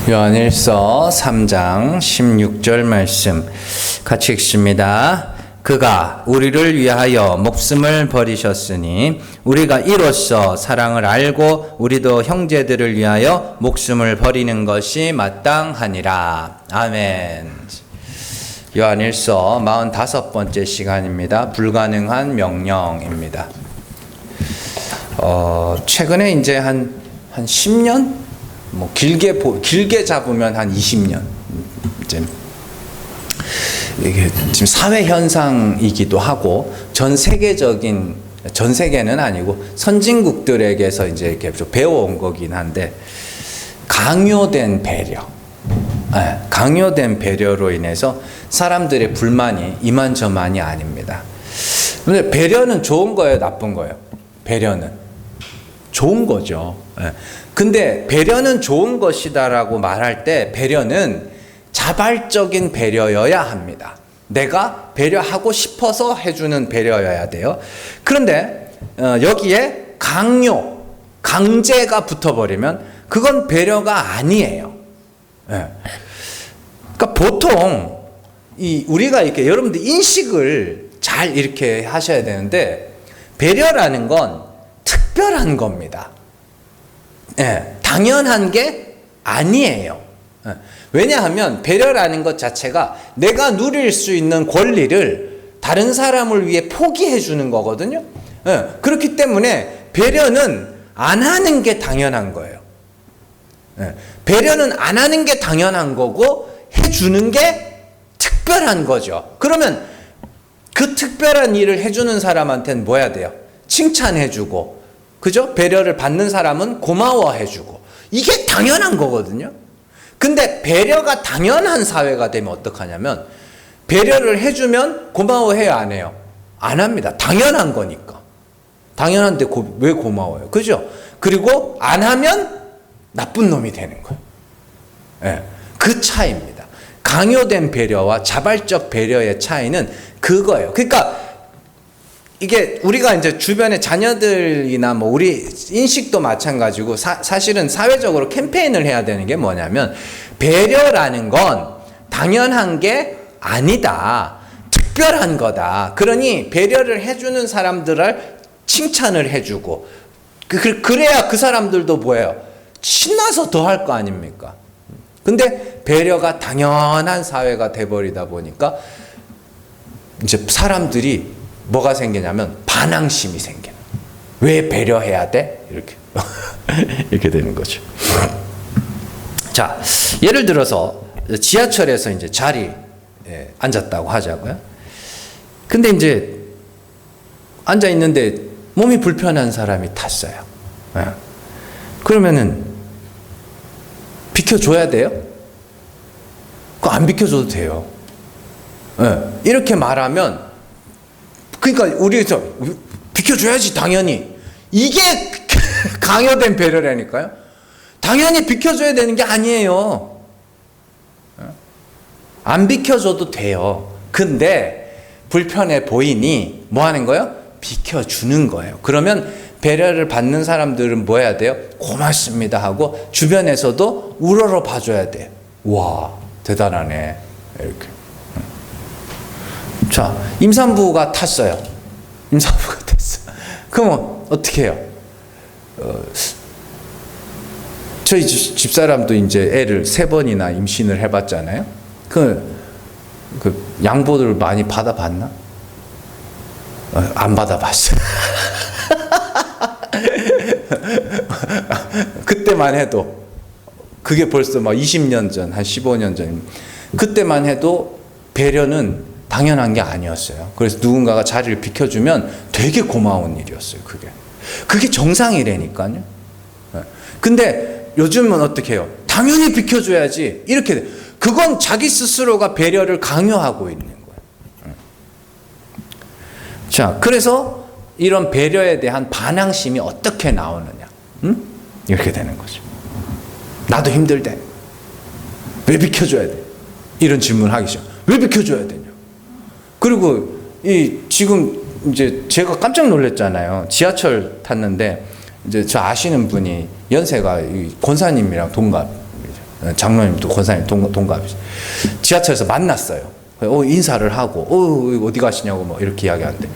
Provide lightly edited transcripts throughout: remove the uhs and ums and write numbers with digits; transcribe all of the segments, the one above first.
요한일서 3장 16절 말씀 같이 읽습니다. 그가 우리를 위하여 목숨을 버리셨으니 우리가 이로써 사랑을 알고 우리도 형제들을 위하여 목숨을 버리는 것이 마땅하니라. 아멘. 요한일서 45번째 시간입니다. 불가능한 명령입니다. 최근에 이제 한 10년? 길게 잡으면 한 20년. 이제 이게 지금 사회 현상이기도 하고 전 세계는 아니고 선진국들에게서 이제 이렇게 좀 배워온 거긴 한데 강요된 배려. 강요된 배려로 인해서 사람들의 불만이 이만저만이 아닙니다. 근데 배려는 좋은 거예요, 나쁜 거예요? 배려는 좋은 거죠. 근데 배려는 좋은 것이다라고 말할 때 배려는 자발적인 배려여야 합니다. 내가 배려하고 싶어서 해주는 배려여야 돼요. 그런데 여기에 강제가 붙어버리면 그건 배려가 아니에요. 그러니까 보통 우리가 이렇게 여러분들 인식을 잘 이렇게 하셔야 되는데 배려라는 건 특별한 겁니다. 당연한 게 아니에요. 왜냐하면 배려라는 것 자체가 내가 누릴 수 있는 권리를 다른 사람을 위해 포기해 주는 거거든요. 그렇기 때문에 배려는 안 하는 게 당연한 거예요. 배려는 안 하는 게 당연한 거고 해주는 게 특별한 거죠. 그러면 그 특별한 일을 해주는 사람한테는 뭐 해야 돼요? 칭찬해주고, 그죠? 배려를 받는 사람은 고마워해주고, 이게 당연한 거거든요. 근데 배려가 당연한 사회가 되면 어떡하냐면 배려를 해주면 고마워해요, 안 해요? 안 합니다. 당연한 거니까. 당연한데 왜 고마워요? 그죠? 그리고 안 하면 나쁜 놈이 되는 거예요. 그 차이입니다. 강요된 배려와 자발적 배려의 차이는 그거예요. 그러니까 이게 우리가 이제 주변에 자녀들이나 뭐 우리 인식도 마찬가지고 사실은 사회적으로 캠페인을 해야 되는 게 뭐냐면 배려라는 건 당연한 게 아니다. 특별한 거다. 그러니 배려를 해주는 사람들을 칭찬을 해주고 그래야 그 사람들도 뭐예요? 신나서 더 할 거 아닙니까? 근데 배려가 당연한 사회가 돼버리다 보니까 이제 사람들이 뭐가 생기냐면 반항심이 생겨요. 왜 배려해야 돼? 이렇게 이렇게 되는 거죠. 자, 예를 들어서 지하철에서 이제 자리에 앉았다고 하자고요. 근데 이제 앉아 있는데 몸이 불편한 사람이 탔어요. 그러면은 비켜줘야 돼요? 그거 안 비켜줘도 돼요. 이렇게 말하면 그러니까 우리에서 비켜줘야지 당연히. 이게 강요된 배려라니까요. 당연히 비켜줘야 되는 게 아니에요. 안 비켜줘도 돼요. 근데 불편해 보이니 뭐 하는 거예요? 비켜주는 거예요. 그러면 배려를 받는 사람들은 뭐 해야 돼요? 고맙습니다 하고 주변에서도 우러러 봐줘야 돼요. 와, 대단하네. 이렇게. 자, 임산부가 탔어요. 임산부가 탔어. 그럼 어떻게 해요? 저희 집사람도 이제 애를 3번이나 임신을 해봤잖아요. 그 양보를 많이 받아봤나? 안 받아봤어요. 그때만 해도 그게 벌써 막 20년 전, 한 15년 전. 그때만 해도 배려는 당연한 게 아니었어요. 그래서 누군가가 자리를 비켜주면 되게 고마운 일이었어요. 그게 정상이라니까요. 근데 요즘은 어떻게 해요? 당연히 비켜줘야지. 이렇게 돼. 그건 자기 스스로가 배려를 강요하고 있는 거예요. 자, 그래서 이런 배려에 대한 반항심이 어떻게 나오느냐? 이렇게 되는 거죠. 나도 힘들대. 왜 비켜줘야 돼? 이런 질문을 하기 시작. 왜 비켜줘야 되냐? 그리고 지금 이제 제가 깜짝 놀랐잖아요. 지하철 탔는데 이제 저 아시는 분이 연세가 권사님이랑 동갑 장로님도 권사님 동갑이죠. 지하철에서 만났어요. 인사를 하고, 이거 어디 가시냐고 뭐 이렇게 이야기하는데.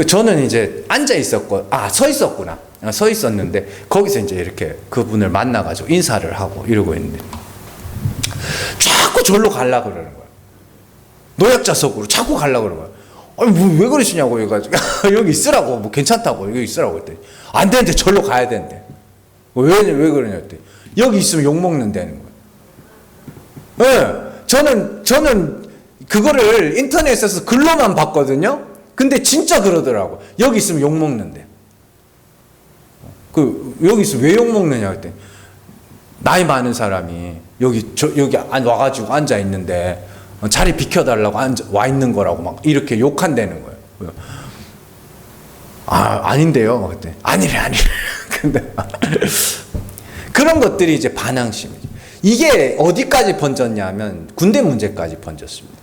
저는 이제 앉아 있었고, 서 있었구나. 서 있었는데, 거기서 이제 이렇게 그분을 만나가지고 인사를 하고 이러고 있는데, 자꾸 절로 가려고 그러는 거예요. 노약자석으로 자꾸 가려고 그러는 거예요. 아니, 왜 그러시냐고 해가지고, 여기 있으라고, 뭐 괜찮다고, 여기 있으라고 했더니, 안 되는데 절로 가야 되는데. 왜 그러냐 했더니, 여기 있으면 욕먹는다는 거예요. 네, 저는 그거를 인터넷에서 글로만 봤거든요. 근데 진짜 그러더라고. 여기 있으면 욕먹는데. 여기 있으면 왜 욕먹느냐 했더니, 나이 많은 사람이 여기 와가지고 앉아 있는데, 자리 비켜달라고 와 있는 거라고 막 이렇게 욕한다는 거예요. 아닌데요. 그때 아니래. 근데 그런 것들이 이제 반항심이죠. 이게 어디까지 번졌냐면 군대 문제까지 번졌습니다.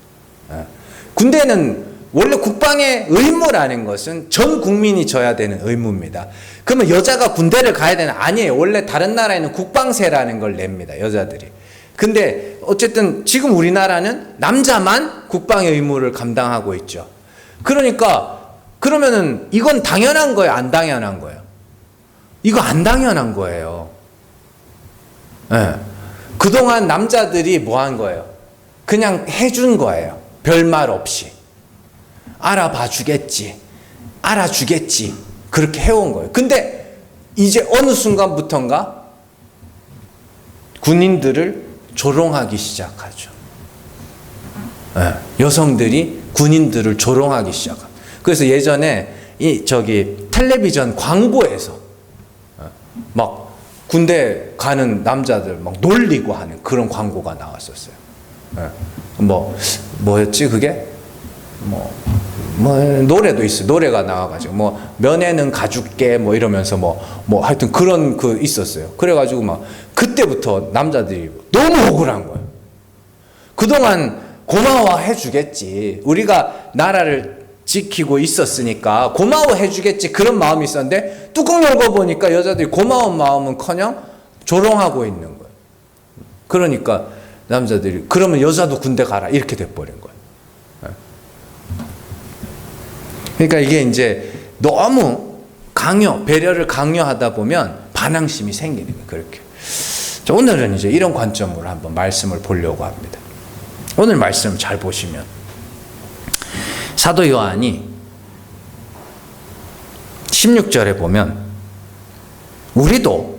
군대는 원래 국방의 의무라는 것은 전 국민이 져야 되는 의무입니다. 그러면 여자가 군대를 가야 되는 아니에요. 원래 다른 나라에는 국방세라는 걸 냅니다. 여자들이. 근데 어쨌든 지금 우리나라는 남자만 국방의 의무를 감당하고 있죠. 그러면은 이건 당연한 거예요, 안 당연한 거예요? 이거 안 당연한 거예요. 네. 그동안 남자들이 뭐 한 거예요? 그냥 해준 거예요. 별말 없이. 알아봐 주겠지. 알아주겠지. 그렇게 해온 거예요. 근데 이제 어느 순간부터인가 군인들을 조롱하기 시작하죠. 네. 여성들이 군인들을 조롱하기 시작합니다. 그래서 예전에 텔레비전 광고에서 막 군대 가는 남자들 막 놀리고 하는 그런 광고가 나왔었어요. 뭐였지 그게? 노래도 있어. 노래가 나와가지고 면회는 가줄게 이러면서 하여튼 그런 있었어요. 그래가지고 그때부터 남자들이 너무 억울한 거예요. 그동안 고마워해 주겠지. 우리가 나라를 지키고 있었으니까 고마워해 주겠지. 그런 마음이 있었는데 뚜껑 열고 보니까 여자들이 고마운 마음은커녕 조롱하고 있는 거예요. 그러니까 남자들이 그러면 여자도 군대 가라 이렇게 돼버린 거예요. 그러니까 이게 이제 너무 배려를 강요하다 보면 반항심이 생기는 거예요. 그렇게. 자, 오늘은 이제 이런 관점으로 한번 말씀을 보려고 합니다. 오늘 말씀 잘 보시면 사도 요한이 16절에 보면 우리도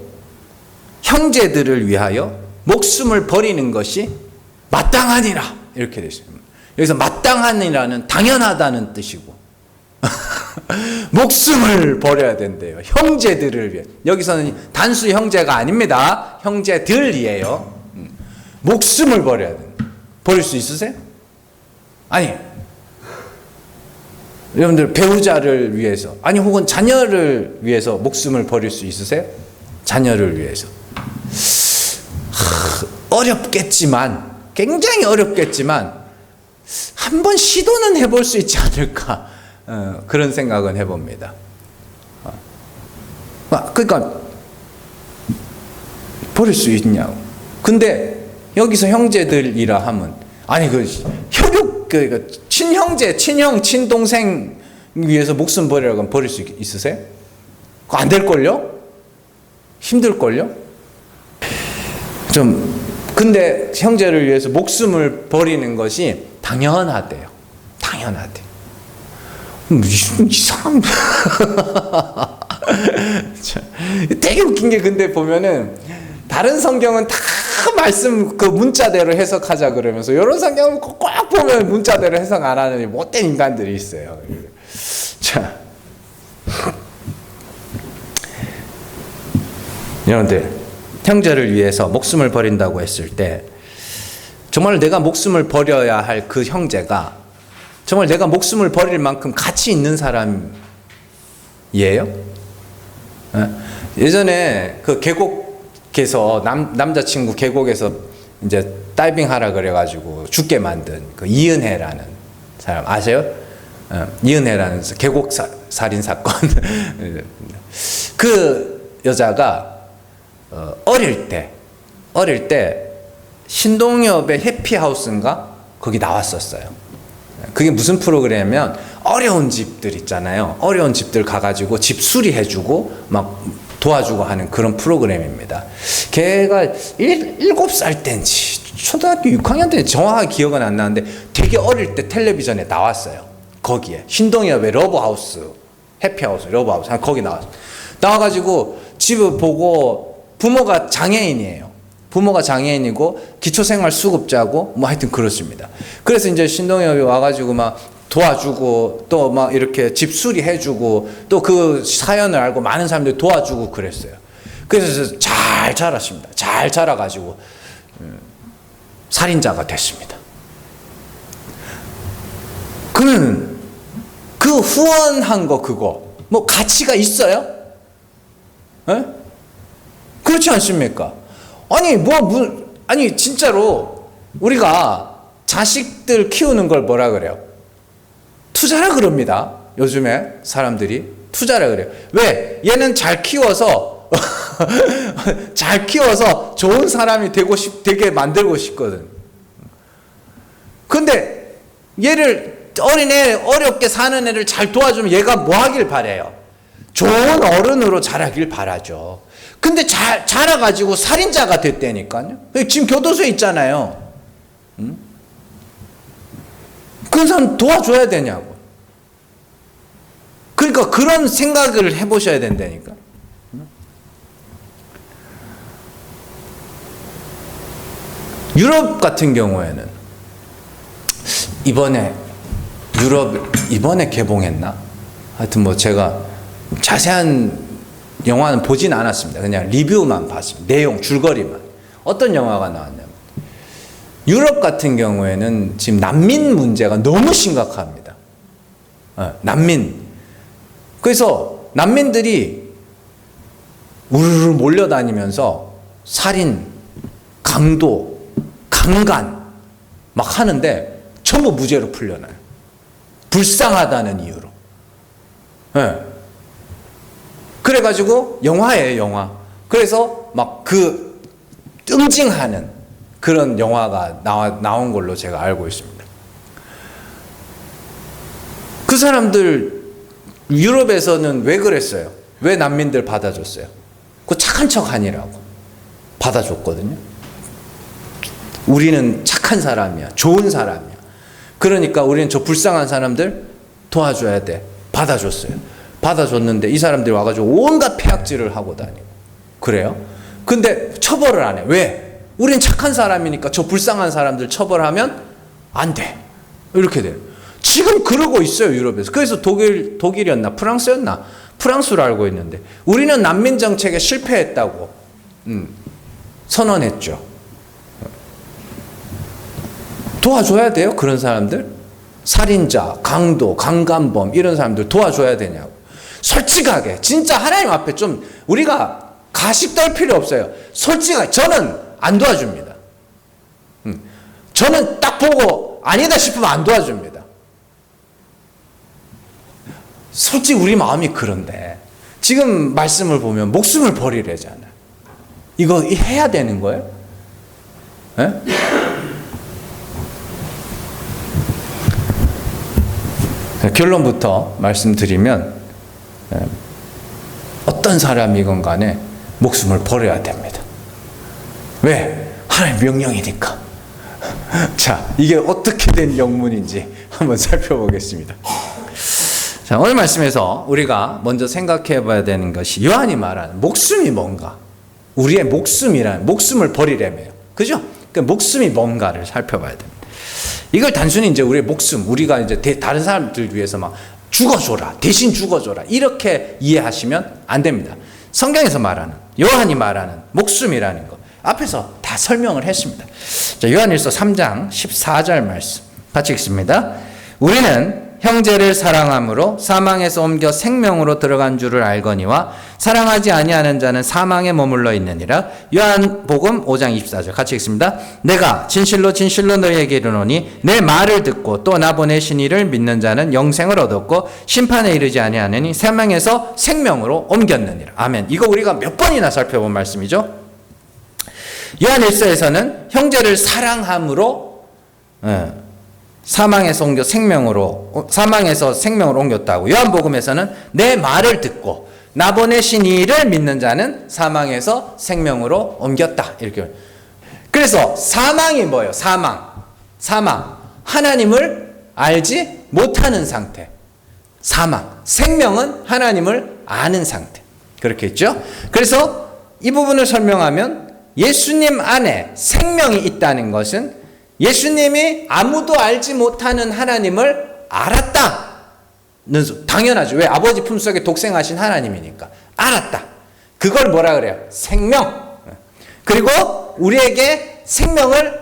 형제들을 위하여 목숨을 버리는 것이 마땅하니라 이렇게 되어 있습니다. 여기서 마땅하니라는 당연하다는 뜻이고 목숨을 버려야 된대요. 형제들을 위해. 여기서는 단수 형제가 아닙니다. 형제들이에요. 목숨을 버려야 된다. 버릴 수 있으세요? 아니. 여러분들 배우자를 위해서 혹은 자녀를 위해서 목숨을 버릴 수 있으세요? 자녀를 위해서. 어렵겠지만 굉장히 어렵겠지만 한번 시도는 해볼 수 있지 않을까 그런 생각은 해봅니다. 그러니까 버릴 수 있냐고. 근데 여기서 형제들이라 하면 친형제, 친형, 친동생 위해서 목숨 버리라고 하면 버릴 수 있으세요? 그거 안 될걸요? 힘들걸요? 근데 형제를 위해서 목숨을 버리는 것이 당연하대요. 당연하대. 이상한. 되게 웃긴 게 근데 보면은 다른 성경은 다 말씀 문자대로 해석하자 그러면서 이런 성경은 꼭 보면 문자대로 해석 안 하는 못된 인간들이 있어요. 자, 여러분들 형제를 위해서 목숨을 버린다고 했을 때 정말 내가 목숨을 버려야 할 그 형제가 정말 내가 목숨을 버릴 만큼 가치 있는 사람이에요? 예전에 계곡에서 남자친구 계곡에서 이제 다이빙 하라 그래가지고 죽게 만든 이은혜라는 사람 아세요? 이은혜라는 계곡 살인 사건. 그 여자가 어릴 때 신동엽의 해피하우스인가? 거기 나왔었어요. 그게 무슨 프로그램이면 어려운 집들 있잖아요. 어려운 집들 가가지고 집 수리해주고 막 도와주고 하는 그런 프로그램입니다. 걔가 7살 땐지 초등학교 6학년 때 정확하게 기억은 안 나는데 되게 어릴 때 텔레비전에 나왔어요. 거기에 신동엽의 러브하우스, 해피하우스, 러브하우스 거기 나왔어요. 나와가지고 집을 보고 부모가 장애인이에요. 부모가 장애인이고 기초생활수급자고 뭐 하여튼 그렇습니다. 그래서 이제 신동엽이 와가지고 막 도와주고 또 막 이렇게 집 수리해주고 또 그 사연을 알고 많은 사람들이 도와주고 그랬어요. 그래서 잘 자랐습니다. 잘 자라가지고 살인자가 됐습니다. 그러면 그 후원한 거 그거 뭐 가치가 있어요? 에? 그렇지 않습니까? 아니 진짜로 우리가 자식들 키우는 걸 뭐라 그래요? 투자라 그럽니다. 요즘에 사람들이 투자라 그래요. 왜? 얘는 잘 키워서 잘 키워서 좋은 사람이 되게 만들고 싶거든. 근데 얘를 어린애 어렵게 사는 애를 잘 도와주면 얘가 뭐 하길 바래요? 좋은 어른으로 자라길 바라죠. 근데 자라가지고 살인자가 됐다니까요. 지금 교도소에 있잖아요. 그런 사람 도와줘야 되냐고. 그러니까 그런 생각을 해보셔야 된다니까. 유럽 같은 경우에는 이번에 개봉했나? 하여튼 뭐 제가 자세한 영화는 보진 않았습니다. 그냥 리뷰만 봤습니다. 내용, 줄거리만. 어떤 영화가 나왔냐면 유럽 같은 경우에는 지금 난민 문제가 너무 심각합니다. 난민. 그래서 난민들이 우르르 몰려다니면서 살인, 강도, 강간 막 하는데 전부 무죄로 풀려나요. 불쌍하다는 이유로. 그래가지고 영화예요, 영화. 그래서 막 그 응징하는 그런 영화가 나온 걸로 제가 알고 있습니다. 그 사람들 유럽에서는 왜 그랬어요? 왜 난민들 받아줬어요? 그 착한 척 아니라고 받아줬거든요. 우리는 착한 사람이야, 좋은 사람이야. 그러니까 우리는 저 불쌍한 사람들 도와줘야 돼. 받아줬어요. 받아줬는데 이 사람들이 와가지고 온갖 폐악질을 하고 다니고 그래요. 근데 처벌을 안 해. 왜? 우린 착한 사람이니까 저 불쌍한 사람들 처벌하면 안 돼. 이렇게 돼요. 지금 그러고 있어요, 유럽에서. 그래서 독일이었나 프랑스였나? 프랑스로 알고 있는데 우리는 난민 정책에 실패했다고 선언했죠. 도와줘야 돼요, 그런 사람들? 살인자, 강도, 강간범 이런 사람들 도와줘야 되냐고. 솔직하게 진짜 하나님 앞에 좀 우리가 가식 떨 필요 없어요. 솔직하게 저는 안 도와줍니다. 저는 딱 보고 아니다 싶으면 안 도와줍니다. 솔직히 우리 마음이 그런데 지금 말씀을 보면 목숨을 버리래잖아요. 이거 해야 되는 거예요? 네? 결론부터 말씀드리면 어떤 사람이건 간에 목숨을 버려야 됩니다. 왜? 하나님의 명령이니까. 자, 이게 어떻게 된 영문인지 한번 살펴보겠습니다. 자, 오늘 말씀에서 우리가 먼저 생각해 봐야 되는 것이 요한이 말하는 목숨이 뭔가. 우리의 목숨을 버리려며요. 그죠? 그 목숨이 뭔가를 살펴봐야 됩니다. 이걸 단순히 이제 우리의 목숨, 우리가 이제 다른 사람들 위해서 막 죽어줘라, 대신 죽어줘라, 이렇게 이해하시면 안 됩니다. 성경에서 말하는, 요한이 말하는 목숨이라는 것, 앞에서 다 설명을 했습니다. 자, 요한일서 3장 14절 말씀, 같이 읽습니다. 우리는 형제를 사랑함으로 사망에서 옮겨 생명으로 들어간 줄을 알거니와 사랑하지 아니하는 자는 사망에 머물러 있느니라. 요한복음 5장 24절 같이 읽습니다. 내가 진실로 진실로 너희에게 이르노니 내 말을 듣고 또 나 보내신 이를 믿는 자는 영생을 얻었고 심판에 이르지 아니하느니 사망에서 생명으로 옮겼느니라. 아멘. 이거 우리가 몇 번이나 살펴본 말씀이죠. 요한일서에서는 형제를 사랑함으로 사망에서 생명으로 옮겼다고. 요한복음에서는 내 말을 듣고 나 보내신 이를 믿는 자는 사망에서 생명으로 옮겼다. 이렇게. 그래서 사망이 뭐예요? 사망. 하나님을 알지 못하는 상태. 사망. 생명은 하나님을 아는 상태. 그렇게 했죠? 그래서 이 부분을 설명하면 예수님 안에 생명이 있다는 것은 예수님이 아무도 알지 못하는 하나님을 알았다. 당연하죠. 왜? 아버지 품속에 독생하신 하나님이니까. 알았다. 그걸 뭐라 그래요? 생명. 그리고 우리에게 생명을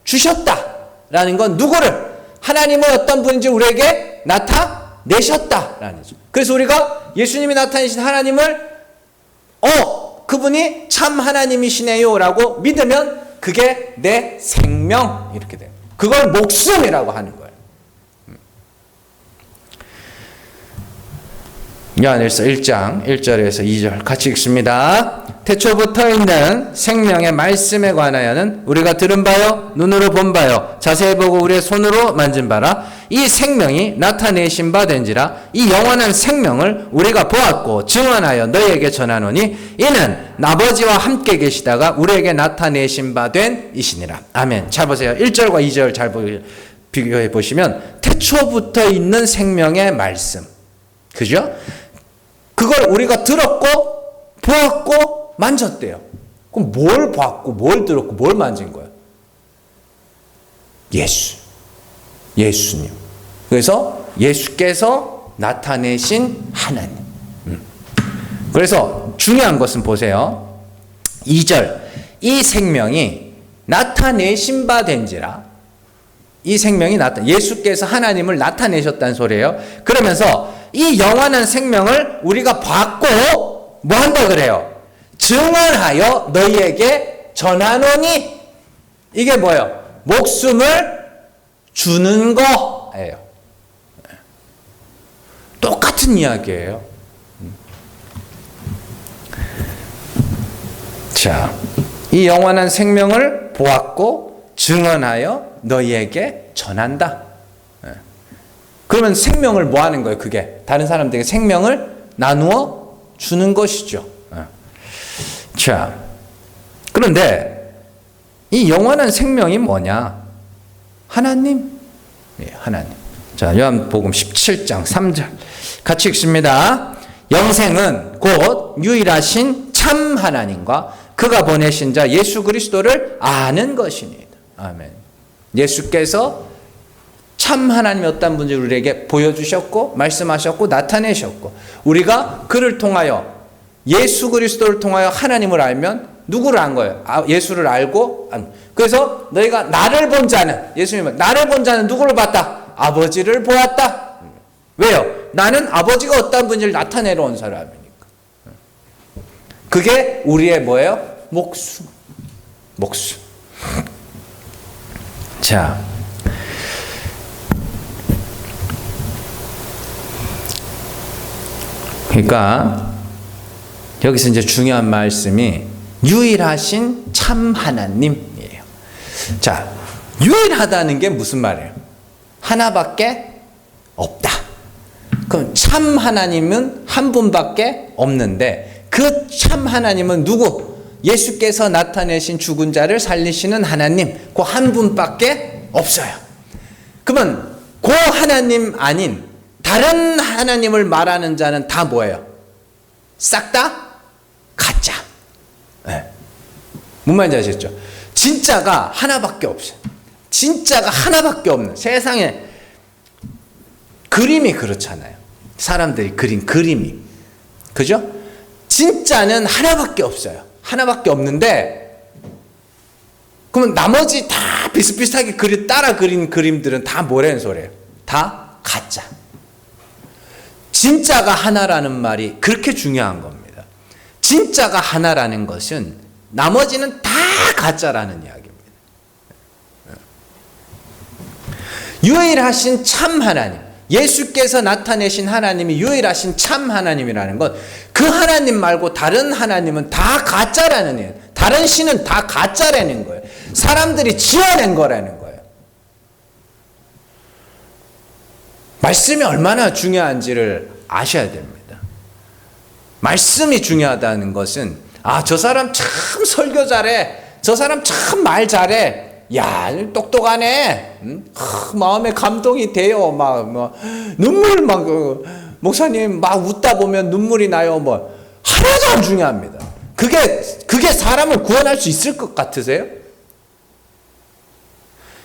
주셨다라는 건 누구를? 하나님은 어떤 분인지 우리에게 나타내셨다라는 거죠. 그래서 우리가 예수님이 나타내신 하나님을 그분이 참 하나님이시네요 라고 믿으면 그게 내 생명 이렇게 돼요. 그걸 목숨이라고 하는 거예요. 요한일서 1장 1절에서 2절 같이 읽습니다. 태초부터 있는 생명의 말씀에 관하여는 우리가 들은 바요 눈으로 본 바요 자세히 보고 우리의 손으로 만진 바라. 이 생명이 나타내신 바 된지라. 이 영원한 생명을 우리가 보았고 증언하여 너희에게 전하노니 이는 아버지와 함께 계시다가 우리에게 나타내신 바 된 이시니라. 아멘. 잘 보세요. 1절과 2절 잘 비교해 보시면 태초부터 있는 생명의 말씀, 그죠? 그걸 우리가 들었고 보았고 만졌대요. 그럼 뭘 봤고 뭘 들었고 뭘 만진 거예요? 예수님. 그래서 예수께서 나타내신 하나님. 그래서 중요한 것은 보세요. 2절. 이 생명이 나타내신 바 된지라. 이 생명이 예수께서 하나님을 나타내셨다는 소리예요. 그러면서 이 영원한 생명을 우리가 받고 뭐 한다 그래요? 증언하여 너희에게 전하노니. 이게 뭐예요? 목숨을 주는 거예요. 똑같은 이야기예요. 자, 이 영원한 생명을 보았고 증언하여 너희에게 전한다. 그러면 생명을 뭐 하는 거예요? 그게 다른 사람들에게 생명을 나누어 주는 것이죠. 자, 그런데 이 영원한 생명이 뭐냐? 하나님. 하나님. 자, 요한복음 17장 3절 같이 읽습니다. 영생은 곧 유일하신 참 하나님과 그가 보내신 자 예수 그리스도를 아는 것이니이다. 아멘. 예수께서 참 하나님이었다는 분을 우리에게 보여주셨고 말씀하셨고 나타내셨고 우리가 그를 통하여 예수 그리스도를 통하여 하나님을 알면 누구를 안 거예요? 예수를 알고 그래서 너희가 나를 본 자는 예수님은 나를 본 자는 누구를 봤다? 아버지를 보았다. 왜요? 나는 아버지가 어떤 분인지를 나타내러 온 사람이니까. 그게 우리의 뭐예요? 목숨. 자, 그러니까 여기서 이제 중요한 말씀이 유일하신 참 하나님이에요. 자, 유일하다는 게 무슨 말이에요? 하나밖에 없다. 그럼 참 하나님은 한 분밖에 없는데 그 참 하나님은 누구? 예수께서 나타내신 죽은 자를 살리시는 하나님, 그 한 분밖에 없어요. 그러면 그 하나님 아닌 다른 하나님을 말하는 자는 다 뭐예요? 싹 다 가짜. 네. 뭔 말인지 아시겠죠? 진짜가 하나밖에 없어요. 진짜가 하나밖에 없는 세상에 그림이 그렇잖아요. 사람들이 그린 그림이. 그죠? 진짜는 하나밖에 없어요. 하나밖에 없는데 그러면 나머지 다 비슷비슷하게 따라 그린 그림들은 다 뭐라는 소리예요? 다 가짜. 진짜가 하나라는 말이 그렇게 중요한 겁니다. 진짜가 하나라는 것은 나머지는 다 가짜라는 이야기입니다. 유일하신 참 하나님, 예수께서 나타내신 하나님이 유일하신 참 하나님이라는 것, 그 하나님 말고 다른 하나님은 다 가짜라는 얘기예요. 다른 신은 다 가짜라는 거예요. 사람들이 지어낸 거라는 거예요. 말씀이 얼마나 중요한지를 아셔야 됩니다. 말씀이 중요하다는 것은 저 사람 참 설교 잘해. 저 사람 참 말 잘해. 야, 똑똑하네. 마음에 감동이 돼요. 눈물 목사님 웃다 보면 눈물이 나요. 하나도 안 중요합니다. 그게 사람을 구원할 수 있을 것 같으세요?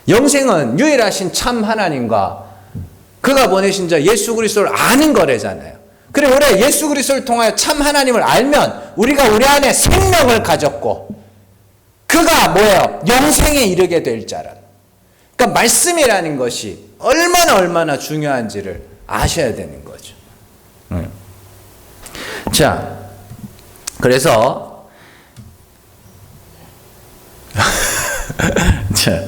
영생은 유일하신 참 하나님과 그가 보내신 자 예수 그리스도를 아는 거래잖아요. 그래, 우리가 예수 그리스도를 통하여 참 하나님을 알면 우리가 우리 안에 생명을 가졌고 그가 뭐예요? 영생에 이르게 될 자라. 그러니까 말씀이라는 것이 얼마나 중요한지를 아셔야 되는 거죠. 자, 그래서 자,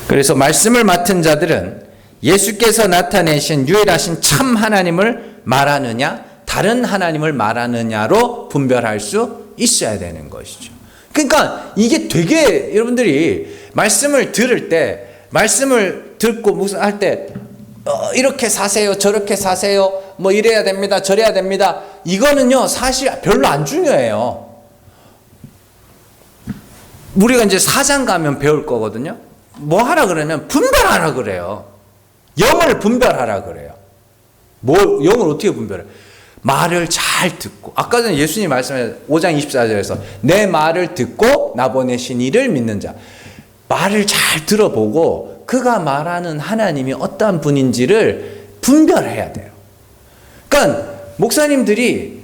그래서 말씀을 맡은 자들은 예수께서 나타내신 유일하신 참 하나님을 말하느냐 다른 하나님을 말하느냐로 분별할 수 있어야 되는 것이죠. 그러니까 이게 되게 여러분들이 말씀을 들을 때 말씀을 듣고 무슨 할 때 이렇게 사세요 저렇게 사세요 이래야 됩니다 저래야 됩니다 이거는요 사실 별로 안 중요해요. 우리가 이제 사장 가면 배울 거거든요. 뭐 하라 그러면 분별하라 그래요. 영을 분별하라 그래요. 영을 어떻게 분별해? 말을 잘 듣고 아까 전에 예수님 말씀에 5장 24절에서 내 말을 듣고 나 보내신 이를 믿는 자. 말을 잘 들어보고 그가 말하는 하나님이 어떠한 분인지를 분별해야 돼요. 그러니까 목사님들이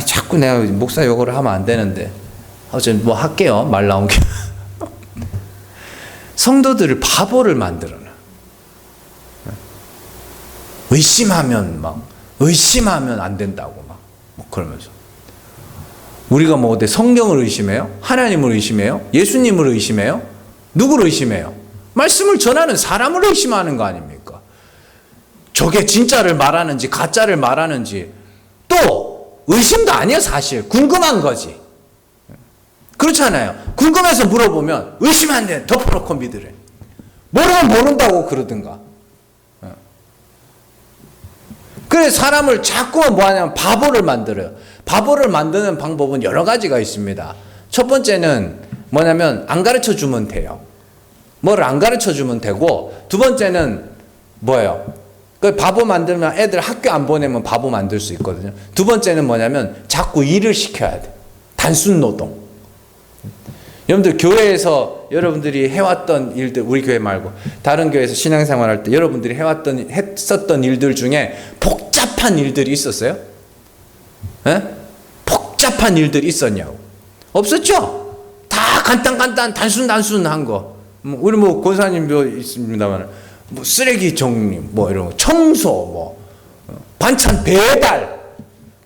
자꾸 내가 목사 욕을 하면 안 되는데 어쨌든 할게요. 말 나온 게 성도들을 바보를 만들어놔. 의심하면 안 된다고 그러면서 우리가 어때 성경을 의심해요? 하나님을 의심해요? 예수님을 의심해요? 누구를 의심해요? 말씀을 전하는 사람을 의심하는 거 아닙니까? 저게 진짜를 말하는지 가짜를 말하는지 또 의심도 아니에요. 사실 궁금한 거지. 그렇잖아요. 궁금해서 물어보면 의심 안 돼. 덮어놓고 믿으래. 모르면 모른다고 그러든가. 그래 사람을 자꾸만 뭐하냐면 바보를 만들어요. 바보를 만드는 방법은 여러 가지가 있습니다. 첫 번째는 뭐냐면 안 가르쳐주면 돼요. 뭐를 안 가르쳐주면 되고 두 번째는 뭐예요? 그 바보 만들면 애들 학교 안 보내면 바보 만들 수 있거든요. 두 번째는 뭐냐면 자꾸 일을 시켜야 돼. 단순 노동. 여러분들 교회에서 여러분들이 해왔던 일들 우리 교회 말고 다른 교회에서 신앙생활할 때 여러분들이 했었던 일들 중에 복잡한 일들이 있었어요? 에? 복잡한 일들이 있었냐고? 없었죠? 다 간단 단순한 거. 우리 권사님도 있습니다만 쓰레기 정리 이런 거 청소 반찬 배달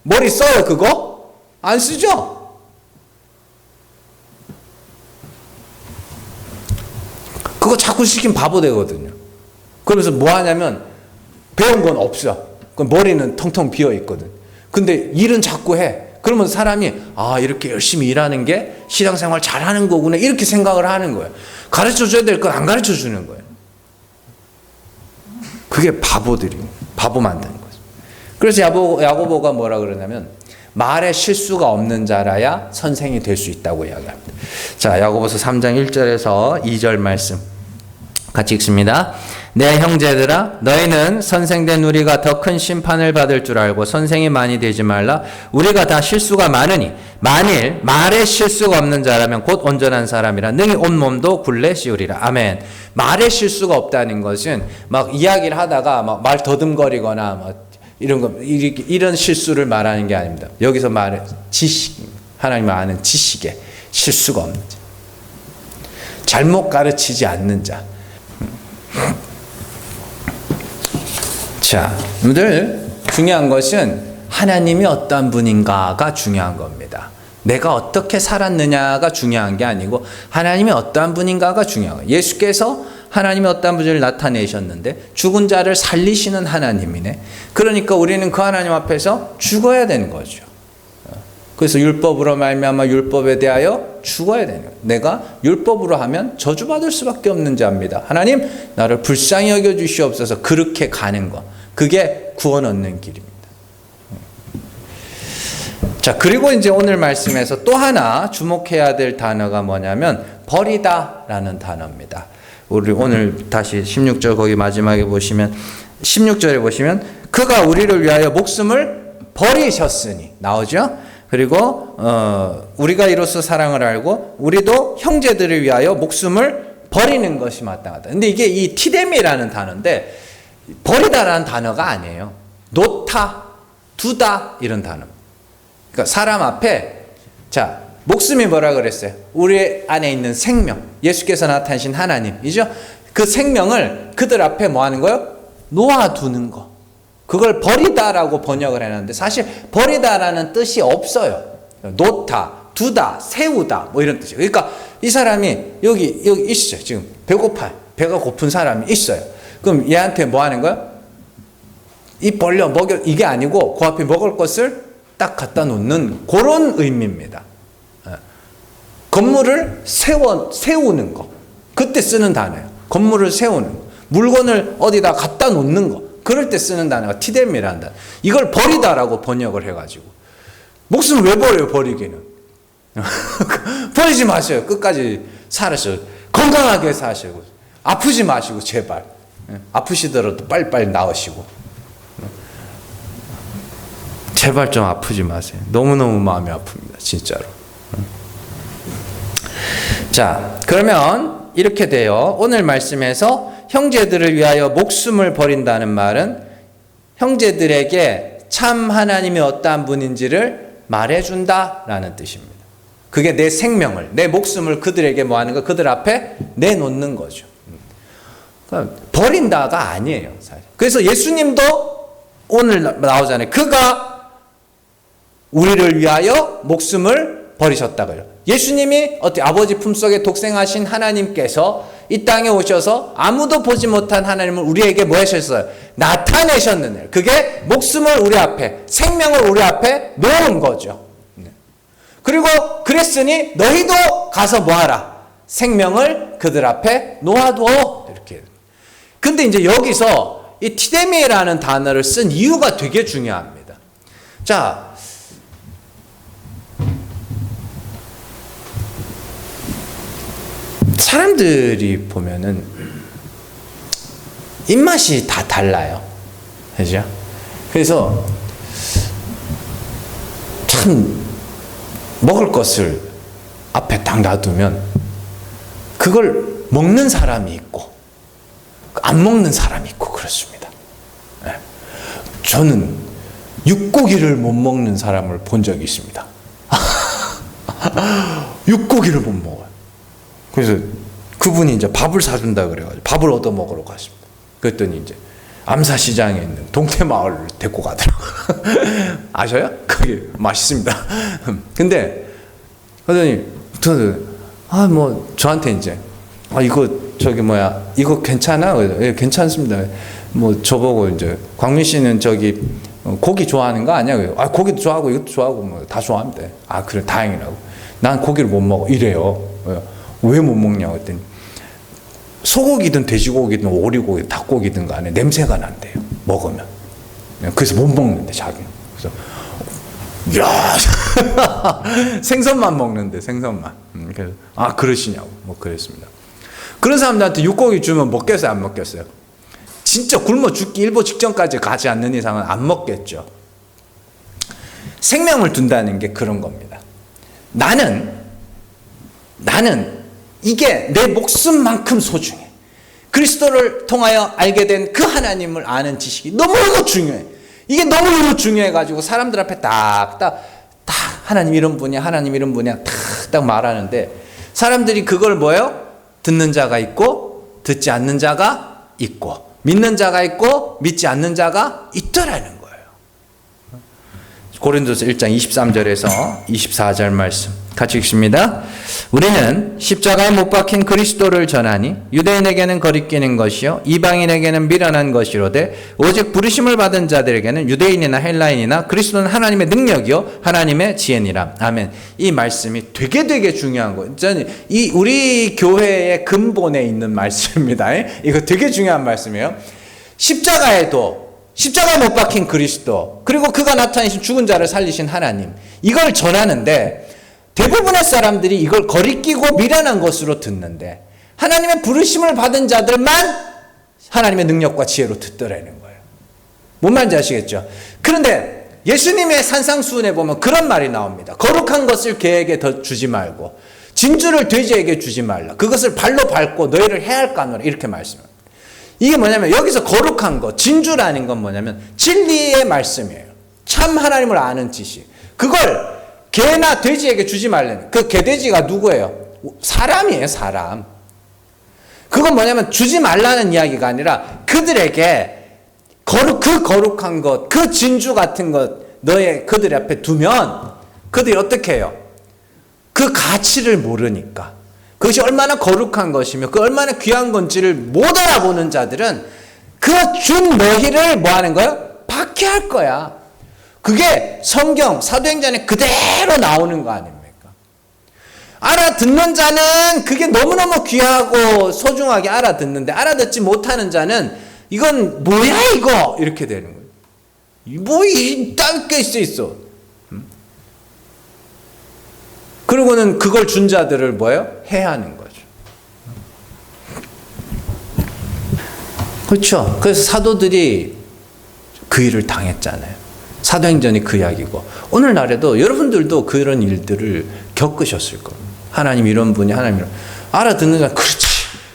머리 써요 그거? 안 쓰죠? 그거 자꾸 시키면 바보 되거든요. 그러면서 뭐 하냐면 배운 건 없어. 머리는 텅텅 비어 있거든. 근데 일은 자꾸 해. 그러면 사람이 이렇게 열심히 일하는 게 신앙생활 잘하는 거구나 이렇게 생각을 하는 거예요. 가르쳐줘야 될 건 안 가르쳐주는 거예요. 그게 바보 만드는 거죠. 그래서 야고보가 뭐라 그러냐면 말에 실수가 없는 자라야 선생이 될 수 있다고 이야기합니다. 자, 야고보서 3장 1절에서 2절 말씀 같이 읽습니다. 내 형제들아 너희는 선생된 우리가 더 큰 심판을 받을 줄 알고 선생이 많이 되지 말라. 우리가 다 실수가 많으니 만일 말에 실수가 없는 자라면 곧 온전한 사람이라 능히 온몸도 굴레 씌우리라. 아멘. 말에 실수가 없다는 것은 이야기를 하다가 말 더듬거리거나 이런 실수를 말하는 게 아닙니다. 여기서 말해 지식, 하나님을 아는 지식에 실수가 없는 자, 잘못 가르치지 않는 자. 자, 여러분들 중요한 것은 하나님이 어떤 분인가가 중요한 겁니다. 내가 어떻게 살았느냐가 중요한 게 아니고 하나님이 어떠한 분인가가 중요한 거예요. 예수께서 하나님이 어떠한 분을 나타내셨는데 죽은 자를 살리시는 하나님이네. 그러니까 우리는 그 하나님 앞에서 죽어야 되는 거죠. 그래서 율법으로 말미암아 율법에 대하여 죽어야 되는 거예요. 내가 율법으로 하면 저주받을 수밖에 없는 자입니다. 하나님 나를 불쌍히 여겨주시옵소서. 그렇게 가는 거, 그게 구원 얻는 길입니다. 자, 그리고 이제 오늘 말씀에서 또 하나 주목해야 될 단어가 뭐냐면 버리다라는 단어입니다. 우리 오늘 다시 16절 거기 마지막에 보시면 16절에 보시면 그가 우리를 위하여 목숨을 버리셨으니 나오죠. 그리고 우리가 이로써 사랑을 알고 우리도 형제들을 위하여 목숨을 버리는 것이 마땅하다. 근데 이게 이 티데미라는 단어인데 버리다라는 단어가 아니에요. 놓다, 두다 이런 단어. 그러니까 사람 앞에 자 목숨이 뭐라 그랬어요? 우리 안에 있는 생명, 예수께서 나타나신 하나님이죠. 그 생명을 그들 앞에 뭐 하는 거예요? 놓아두는 거. 그걸 버리다라고 번역을 해놨는데 사실 버리다라는 뜻이 없어요. 놓다, 두다, 세우다 뭐 이런 뜻이에요. 그러니까 이 사람이 여기 있어요. 지금 배고파요. 배가 고픈 사람이 있어요. 그럼 얘한테 뭐 하는 거예요? 입 벌려 먹여 이게 아니고 그 앞에 먹을 것을 딱 갖다 놓는 그런 의미입니다. 건물을 세우는 거. 그때 쓰는 단어예요. 건물을 세우는 거. 물건을 어디다 갖다 놓는 거. 그럴 때 쓰는 단어가 티데미라는 단어. 이걸 버리다라고 번역을 해가지고. 목숨을 왜 버려요, 버리기는? 버리지 마세요. 끝까지 살으셔. 건강하게 사시고. 아프지 마시고, 제발. 아프시더라도 빨리빨리 나으시고. 제발 좀 아프지 마세요. 너무너무 마음이 아픕니다. 진짜로. 자, 그러면 이렇게 돼요. 오늘 말씀에서 형제들을 위하여 목숨을 버린다는 말은 형제들에게 참 하나님이 어떠한 분인지를 말해준다라는 뜻입니다. 그게 내 생명을, 내 목숨을 그들에게 뭐 하는 거, 그들 앞에 내놓는 거죠. 그러니까 버린다가 아니에요, 사실. 그래서 예수님도 오늘 나오잖아요. 그가 우리를 위하여 목숨을 버리셨다고요. 예수님이 어떻게 아버지 품속에 독생하신 하나님께서 이 땅에 오셔서 아무도 보지 못한 하나님을 우리에게 뭐 하셨어요? 나타내셨는데 그게 목숨을 우리 앞에, 생명을 우리 앞에 놓은 거죠. 그리고 그랬으니 너희도 가서 뭐하라? 생명을 그들 앞에 놓아두어. 이렇게. 근데 이제 여기서 이 티데미라는 단어를 쓴 이유가 되게 중요합니다. 자, 사람들이 보면은 입맛이 다 달라요. 그죠? 그래서 참 먹을 것을 앞에 딱 놔두면 그걸 먹는 사람이 있고 안 먹는 사람이 있고 그렇습니다. 네. 저는 육고기를 못 먹는 사람을 본 적이 있습니다. 육고기를 못 먹어요. 그래서 그분이 이제 밥을 사준다 그래가지고 밥을 얻어 먹으러 갔습니다. 그랬더니 이제 암사시장에 있는 동태마을을 데리고 가더라고요. 아셔요? 그게 맛있습니다. 근데 그러더니 뭐 저한테 이제 이거 저기 뭐야 이거 괜찮아? 예, 괜찮습니다. 뭐 저보고 이제 광민 씨는 저기 고기 좋아하는 거 아니야? 고기도 좋아하고 이것도 좋아하고 뭐 다 좋아합니다. 그래 다행이라고. 난 고기를 못 먹어 이래요. 왜 못 먹냐고 했더니 소고기든 돼지고기든 오리고기 닭고기든 간에 냄새가 난대요. 먹으면. 그래서 못 먹는데 자기는. 그래서 야 생선만 먹는데 생선만. 그래서 그러시냐고 뭐 그랬습니다. 그런 사람들한테 육고기 주면 먹겠어요, 안 먹겠어요? 진짜 굶어 죽기 일보 직전까지 가지 않는 이상은 안 먹겠죠. 생명을 둔다는 게 그런 겁니다. 나는 이게 내 목숨만큼 소중해. 그리스도를 통하여 알게 된 그 하나님을 아는 지식이 너무너무 중요해. 이게 너무너무 중요해가지고 사람들 앞에 딱 하나님 이런 분이야, 하나님 이런 분이야 딱 말하는데 사람들이 그걸 뭐예요? 듣는 자가 있고 듣지 않는 자가 있고 믿는 자가 있고 믿지 않는 자가 있더라는 거예요. 고린도서 1장 23절에서 24절 말씀 같이 읽습니다. 우리는 십자가에 못 박힌 그리스도를 전하니 유대인에게는 거리끼는 것이요 이방인에게는 미련한 것이로되 오직 부르심을 받은 자들에게는 유대인이나 헬라인이나 그리스도는 하나님의 능력이요 하나님의 지혜니라. 아멘. 이 말씀이 되게 중요한 거예요. 저는 이 우리 교회의 근본에 있는 말씀입니다. 이거 되게 중요한 말씀이에요. 십자가에 못 박힌 그리스도, 그리고 그가 나타내신 죽은 자를 살리신 하나님, 이걸 전하는데 대부분의 사람들이 이걸 거리끼고 미련한 것으로 듣는데 하나님의 부르심을 받은 자들만 하나님의 능력과 지혜로 듣더라는 거예요. 뭔 말인지 아시겠죠? 그런데 예수님의 산상수훈에 보면 그런 말이 나옵니다. 거룩한 것을 개에게 더 주지 말고 진주를 돼지에게 주지 말라. 그것을 발로 밟고 너희를 해할까노라. 이렇게 말씀합니다. 이게 뭐냐면 여기서 거룩한 것, 진주라는 건 뭐냐면 진리의 말씀이에요. 참 하나님을 아는 지식. 그걸 개나 돼지에게 주지 말라는. 그 개돼지가 누구예요? 사람이에요, 사람. 그건 뭐냐면 주지 말라는 이야기가 아니라 그들에게 그 거룩한 것, 그 진주 같은 것 그들 앞에 두면 그들이 어떻게 해요? 그 가치를 모르니까, 그것이 얼마나 거룩한 것이며 그 얼마나 귀한 건지를 못 알아보는 자들은 그 준 너희를 뭐 하는 거야? 박해할 거야. 그게 성경 사도행전에 그대로 나오는 거 아닙니까? 알아듣는 자는 그게 너무너무 귀하고 소중하게 알아듣는데 알아듣지 못하는 자는 이건 뭐야 이거? 이렇게 되는 거예요. 뭐 이딴 게 있어. 그리고는 그걸 준 자들을 뭐예요? 해하는 거죠. 그렇죠. 그래서 사도들이 그 일을 당했잖아요. 사도행전이 그 이야기고 오늘날에도 여러분들도 그런 일들을 겪으셨을 겁니다. 하나님 이런 분이 하나님 이런. 알아듣는 사람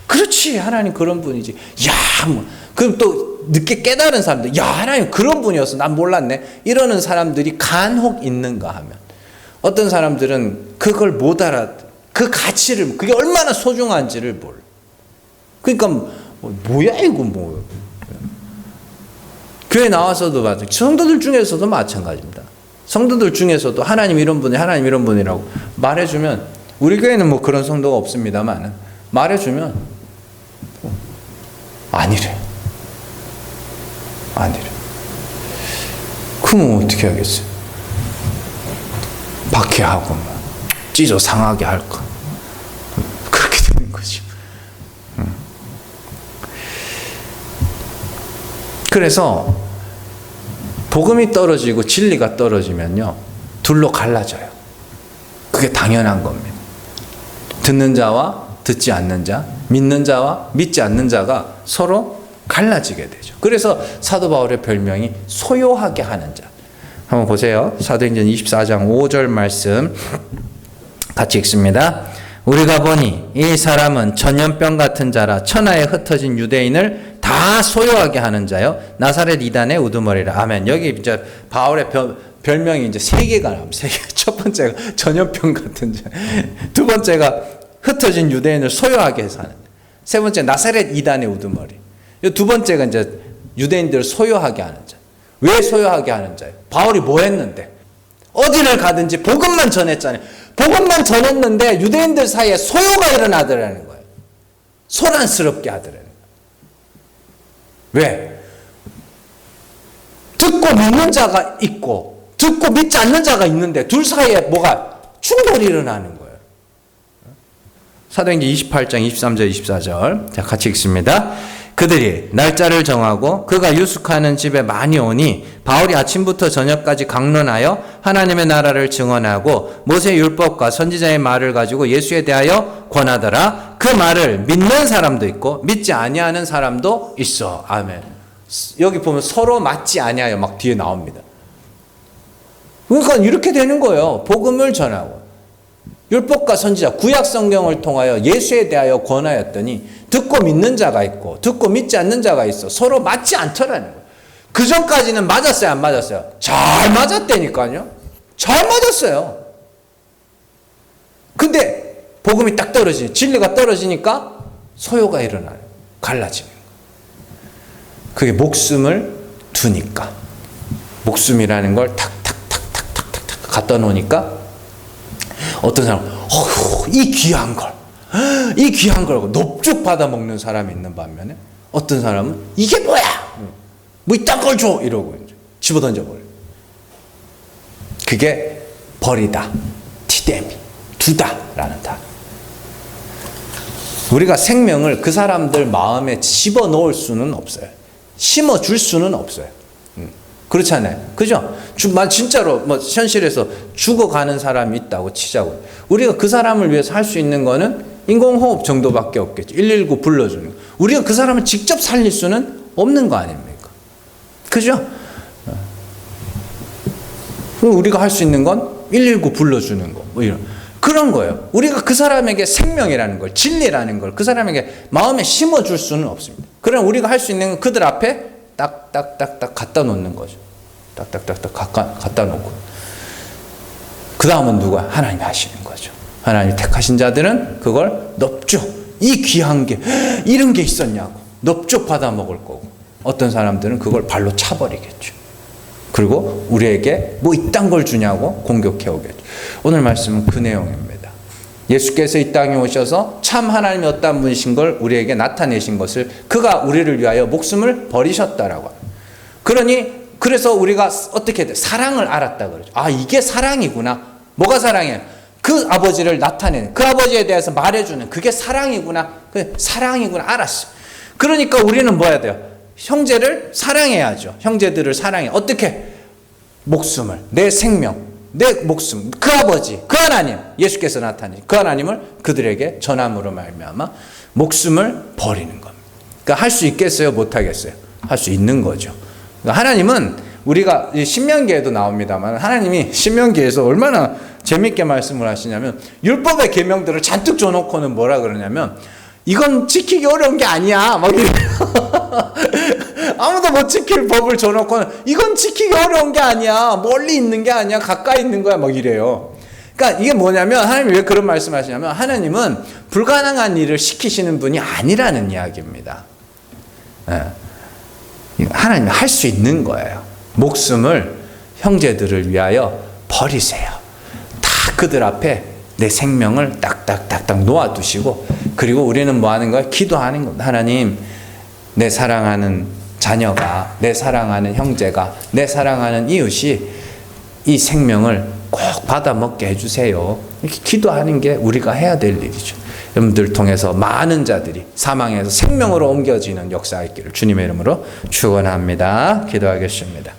그렇지 하나님 그런 분이지. 야, 뭐. 그럼 또 늦게 깨달은 사람들 야 하나님 그런 분이었어 난 몰랐네 이러는 사람들이 간혹 있는가 하면 어떤 사람들은 그걸 못 그 가치를 그게 얼마나 소중한지를 몰라. 그러니까 뭐야 이거 뭐. 교회 나와서도 마찬가지. 성도들 중에서도 마찬가지입니다. 성도들 중에서도 하나님 이런 분이라고 말해주면 우리 교회는 뭐 그런 성도가 없습니다만 말해주면 아니래. 그럼 어떻게 하겠어요? 박해하고 뭐 찢어 상하게 할 거. 그렇게 되는 거죠. 그래서 복음이 떨어지고 진리가 떨어지면요 둘로 갈라져요. 그게 당연한 겁니다. 듣는 자와 듣지 않는 자, 믿는 자와 믿지 않는 자가 서로 갈라지게 되죠. 그래서 사도 바울의 별명이 소요하게 하는 자. 한번 보세요. 사도행전 24장 5절 말씀 같이 읽습니다. 우리가 보니 이 사람은 전염병 같은 자라 천하에 흩어진 유대인을 다 소요하게 하는 자요 나사렛 이단의 우두머리라. 아멘. 여기 이제 바울의 별명이 이제 세 개가 나옵니다. 세 개. 첫 번째가 전염병 같은 자. 두 번째가 흩어진 유대인을 소요하게 해서 하는. 세 번째 나사렛 이단의 우두머리. 두 번째가 이제 유대인들을 소요하게 하는 자. 왜 소요하게 하는 자예요? 바울이 뭐 했는데? 어디를 가든지 복음만 전했잖아요. 복음만 전했는데 유대인들 사이에 소요가 일어나더라는 거예요. 소란스럽게 하더라는 거예요. 왜? 듣고 믿는 자가 있고 듣고 믿지 않는 자가 있는데 둘 사이에 뭐가 충돌이 일어나는 거예요. 사도행전 28장 23절 24절 자 같이 읽습니다. 그들이 날짜를 정하고 그가 유숙하는 집에 많이 오니 바울이 아침부터 저녁까지 강론하여 하나님의 나라를 증언하고 모세의 율법과 선지자의 말을 가지고 예수에 대하여 권하더라. 그 말을 믿는 사람도 있고 믿지 아니하는 사람도 있어. 아멘. 여기 보면 서로 맞지 아니하여 막 뒤에 나옵니다. 그러니까 이렇게 되는 거예요. 복음을 전하고 율법과 선지자 구약 성경을 통하여 예수에 대하여 권하였더니 듣고 믿는 자가 있고 듣고 믿지 않는 자가 있어. 서로 맞지 않더라는 거예요. 그 전까지는 맞았어요, 안 맞았어요? 잘 맞았다니까요. 잘 맞았어요. 근데 복음이 딱 떨어지니 진리가 떨어지니까 소요가 일어나요. 갈라지는 거예요. 그게 목숨을 두니까 목숨이라는 걸 탁탁탁탁탁탁 갖다 놓으니까 어떤 사람은 이 귀한 걸, 이 귀한 걸 넙죽 받아 먹는 사람이 있는 반면에 어떤 사람은 이게 뭐야? 뭐 이딴 걸 줘! 이러고 이제 집어 던져버려. 그게 버리다, 티데미, 두다라는 단어. 우리가 생명을 그 사람들 마음에 집어 넣을 수는 없어요. 심어 줄 수는 없어요. 그렇잖아요. 그죠? 진짜로 뭐 현실에서 죽어가는 사람이 있다고 치자고. 우리가 그 사람을 위해서 할 수 있는 거는 인공호흡 정도밖에 없겠죠. 119 불러주는 거. 우리가 그 사람을 직접 살릴 수는 없는 거 아닙니까? 그죠? 그럼 우리가 할 수 있는 건 119 불러주는 거. 뭐 이런. 그런 거예요. 우리가 그 사람에게 생명이라는 걸, 진리라는 걸 그 사람에게 마음에 심어줄 수는 없습니다. 그럼 우리가 할 수 있는 건 그들 앞에 딱딱딱딱 갖다 놓는 거죠. 딱딱딱딱 갖다 놓고. 그 다음은 누가? 하나님이 하시는 거죠. 하나님이 택하신 자들은 그걸 넙죽, 이 귀한 게, 이런 게 있었냐고. 넙죽 받아 먹을 거고. 어떤 사람들은 그걸 발로 차버리겠죠. 그리고 우리에게 뭐 이딴 걸 주냐고 공격해 오겠죠. 오늘 말씀은 그 내용입니다. 예수께서 이 땅에 오셔서 참 하나님이 어떤 분이신 걸 우리에게 나타내신 것을 그가 우리를 위하여 목숨을 버리셨다라고 합니다. 그래서 우리가 어떻게 돼? 사랑을 알았다 그러죠. 아, 이게 사랑이구나. 뭐가 사랑이에요? 그 아버지를 나타내는, 그 아버지에 대해서 말해주는 그게 사랑이구나. 사랑이구나 알았어. 그러니까 우리는 뭐 해야 돼요? 형제를 사랑해야죠. 형제들을 사랑해. 어떻게? 목숨을, 내 생명, 내 목숨, 그 아버지, 그 하나님, 예수께서 나타내신 그 하나님을 그들에게 전함으로 말미암아 목숨을 버리는 겁니다. 그러니까 할 수 있겠어요? 못 하겠어요? 할 수 있는 거죠. 그러니까 하나님은 우리가 신명기에도 나옵니다만 하나님이 신명기에서 얼마나 재밌게 말씀을 하시냐면 율법의 계명들을 잔뜩 줘놓고는 뭐라 그러냐면 이건 지키기 어려운 게 아니야 막 이래요. 아무도 못 지킬 법을 줘놓고는 이건 지키기 어려운 게 아니야, 멀리 있는 게 아니야, 가까이 있는 거야 막 이래요. 그러니까 이게 뭐냐면 하나님이 왜 그런 말씀하시냐면 하나님은 불가능한 일을 시키시는 분이 아니라는 이야기입니다. 하나님이 할 수 있는 거예요. 목숨을 형제들을 위하여 버리세요. 다 그들 앞에 내 생명을 딱딱딱딱 놓아두시고, 그리고 우리는 뭐 하는 거야? 기도하는 겁니다. 하나님, 내 사랑하는 자녀가, 내 사랑하는 형제가, 내 사랑하는 이웃이 이 생명을 꼭 받아 먹게 해주세요. 이렇게 기도하는 게 우리가 해야 될 일이죠. 여러분들 통해서 많은 자들이 사망에서 생명으로 옮겨지는 역사가 있기를 주님의 이름으로 축원합니다. 기도하겠습니다.